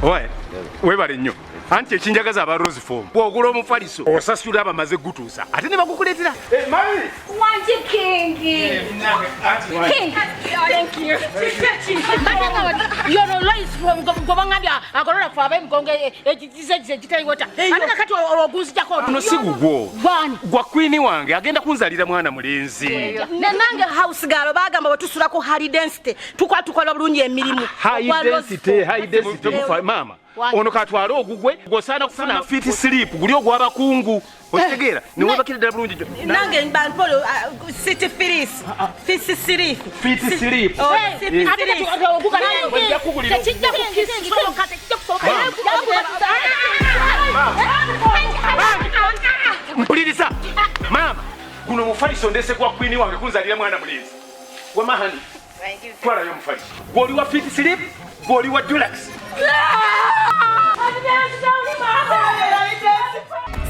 Oye. Webale nnyo. Anti ekinjagaza aba Rose Form. Bw'ogula omufaliso osasula abamaze gutuusa. Ate ne bakukuleetera. Mami. Wanji Kingi. King. Thank you. You're always from Gobangabia. Agora for them gonge ekitayigota wota. Anika kati oguzi jako. No sigugwo. Bani. Gwa queen wange agenda kunzalira mwana mulenzi. Nange house girl bagamba batusulako high density. Tukwatukola bulungi emirimu. High density mama. Ono katwala ogugwe gosana kufuna fit sleep guli ogwaba kungu otegeera ne wabakira ddala bulungi jo nange mbanpolo city filis fit sleep mpuliriza mama guno mufaliso ndese kwa queen wange kunzalira mwana mulenzi wamahani twala yo mufaliso goli wa fit sleep goli wa deluxe.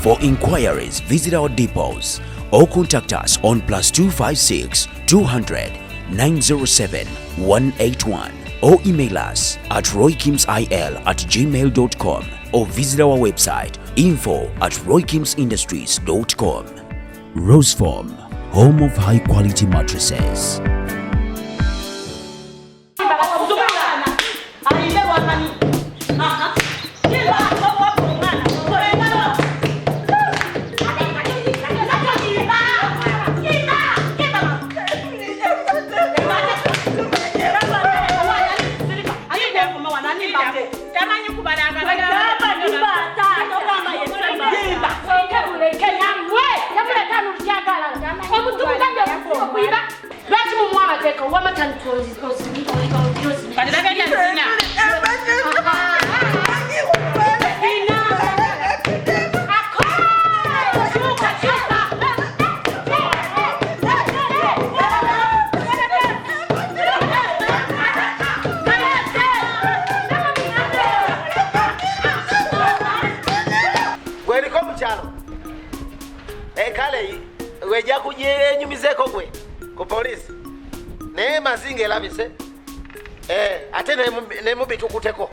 For inquiries, visit our depots or contact us on +256 200 907 181 or email us at roykimsil@gmail.com or visit our website info@roykimsindustries.com. Rose Form, home of high quality mattresses. Weja kujire nyumizeko gwe ku police ne mazinge labise ate ne mubitukuteko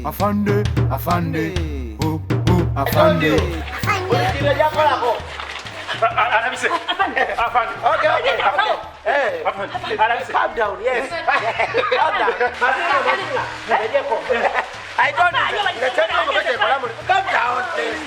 Afande. Afande. Kile jambo lako. Anabise. Afande. Okay. Afande. Anabise. Calm down. Yes. Calm down. I don't know. Calm down, please.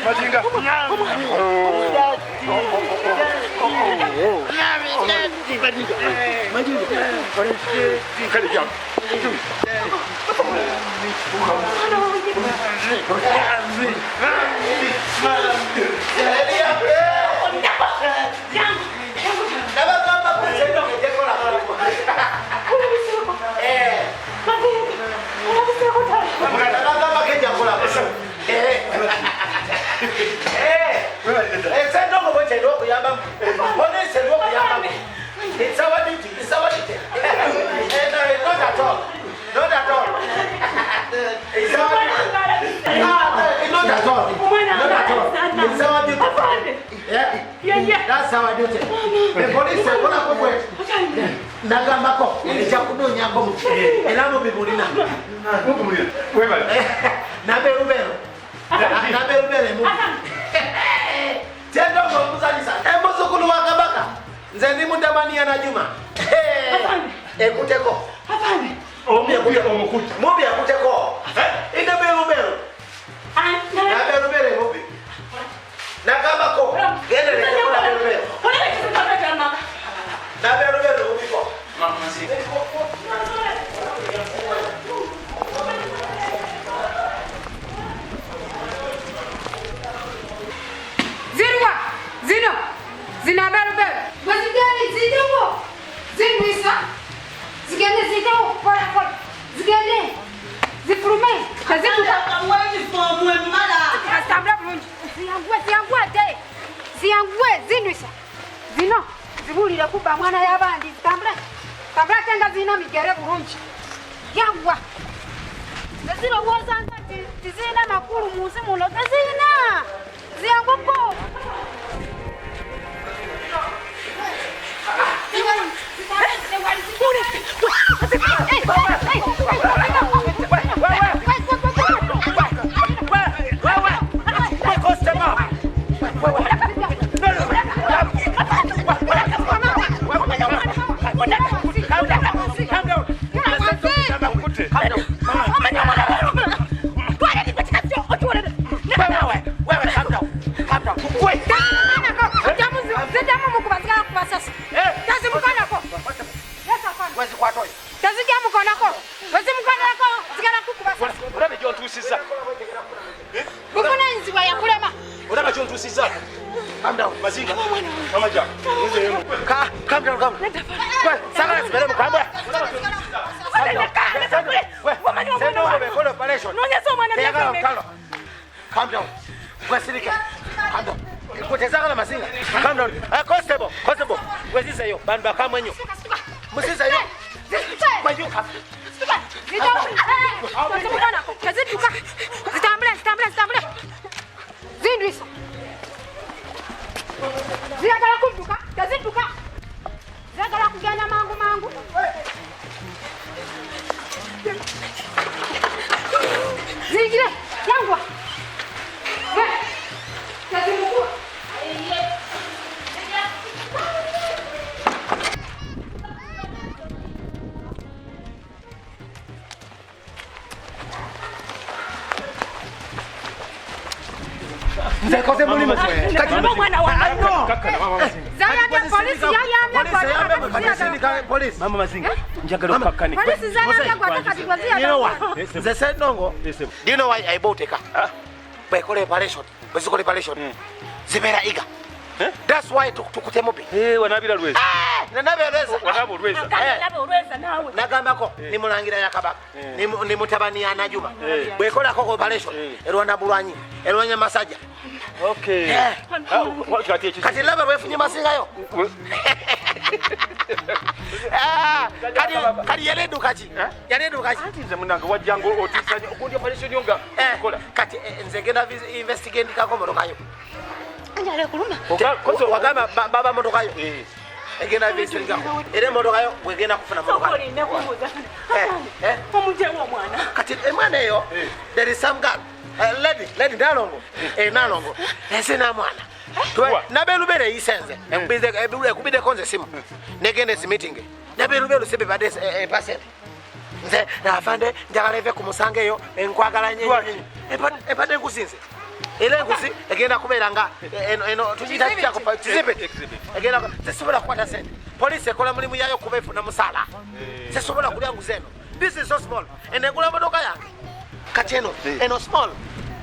Majinga. It's our duty. Not at all. Not at all. It's our duty. Not at all. It's our duty. Yeah. That's our duty. The police are going to come with Nagamako. It's a good young and I'm going to be Murina. Naberubero. Nzeni mundamani ya Juma. Ekuteko. Afande. Mobi akuteko. Ina bero. Na bero. kuba mwana y'abandi tambula tenga zina migere bulungi yagwa zirowooza nga tizirina makulu mu nsi muno tezirina ziyagoko Calm down, Mazinga. Mama Jack. Calm down. Well, Sagara, calm down. Calm down. Calm down. Kutezanga Mazinga. Calm down. Constable. Where's this yo? Banba kama nyo. Musisa yo. Majuka. Stambule. Zindwis. Ziyagala kudduka, tezidduka. Ziyagala kugenda mangu. Ziyigire, yangwa. Tezimukuwa. Nzekoze muri mwe. Kati mwana wa no. Zayambye polisi police. Mama Mazinga. Njagala okakani. Polisi zayambye kwa takati kwa ziyagala. You know what? They said Nongo. Do you know why I bought a car? By collaboration. Zibera iga. That's why tukutemobi. Wanabira lweza. Wanabo lweza. nawe. Nagambako ni mulangira yakabaka. Ni mutabani anajuma. Bwe kola ko collaboration. Erwana bulwanyi. Erwanya masaja. Okay. Kati laba wefunye masinga yo. Kati yaledu kachi. Ati nze munanga wajjango otisanya okundi operation yonga. Kola. Kati nze genda investigate kako motokayo. Anjale kuluma. Kozo wagamba baba motokayo. Egenda investigate kako. Ere motokayo wegenda kufuna motokayo. Okoli ne kumuza. Omuje wo mwana. Kati mwana yo there is some girl. Lady Nalongo. Nalongo. Esena mwana. Nabelubere yisenze. Ekubide konze simu. Negende si meeting. Nabelubere sebe bade percent. Nze nafande njagala eve kumusange yo enkwagala nyenye. Epade kusinze. Ele nkusi egenda kubeera nga eno tujita kyako exhibit. Egenda sesobola kwata sente. Police ekola mulimu yayo kubefuna musala. Sesobola kulya nguzeno. This is so small. Enegula modoka yange. Kati eno small.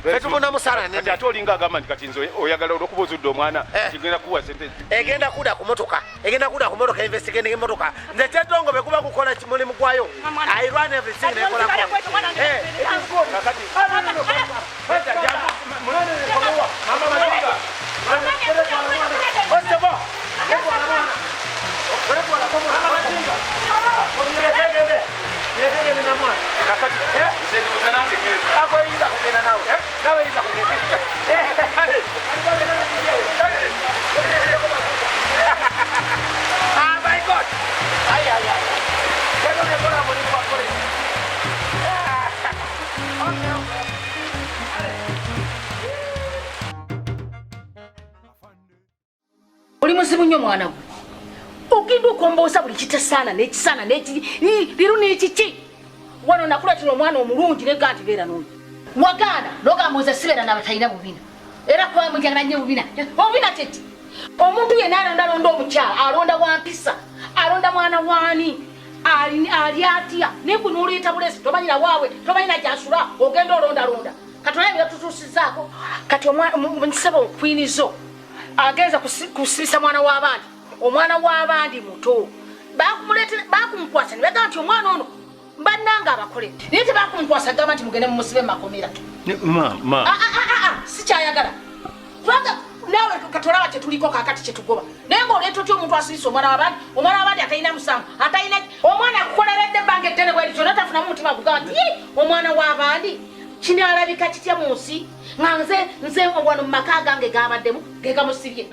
Etumuna musala ne. Kati atolinga agamba kati nzo oyagala okubozudde omwana kigenda kuwa sente. Egenda kuda ku motoka. Investigate nge motoka. Nze tetongo bekuba kukola mulimu kwayo. I run everything nekola. Kati. Mama Mazinga. Oli muzibu nnyo mwana gwe. Ogenda okwomboza buli kitasana n'ekisana liru n'ekiki. Wano nakulatira omwana omulungi ne ganti beera n'oyo. Wagana n'ogamboza sibeera n'abatalina bubina. Era kuba mujagala nnyo bubina. Obubina teti. Omuntu yenna alonda omukyala, alonda wampisa, alonda mwana waani, ali atya. Ne kunuuliita bulesi tomanyira waawe, tomanyira gy'asula, ogenda olonda. Kati olaba byatutuusizaako. Kati omusaba okwinizo. Agenza kusibisa mwana w'abandi. Omwana w'abandi muto. Bakumkwasa ne bagamba nti omwana ono bannanga abakoledde. Naye tebakumkwasa gamba nti mugende mumusibe makomera. Ma. Si kyayagala. Lwanga nawe katolaba kyetuliko kakati kyetugoba naye ng'oleeta otya omuntu asirise omwana w'abandi atalina musango atalina omwana akukoleredde ebbanga eddene bweri kyonna tafunamu mutima gugamba nti omwana w'abandi kino alabika kitya mu nsi nga nze wano mu maka gange gabaddemu ge gamusibye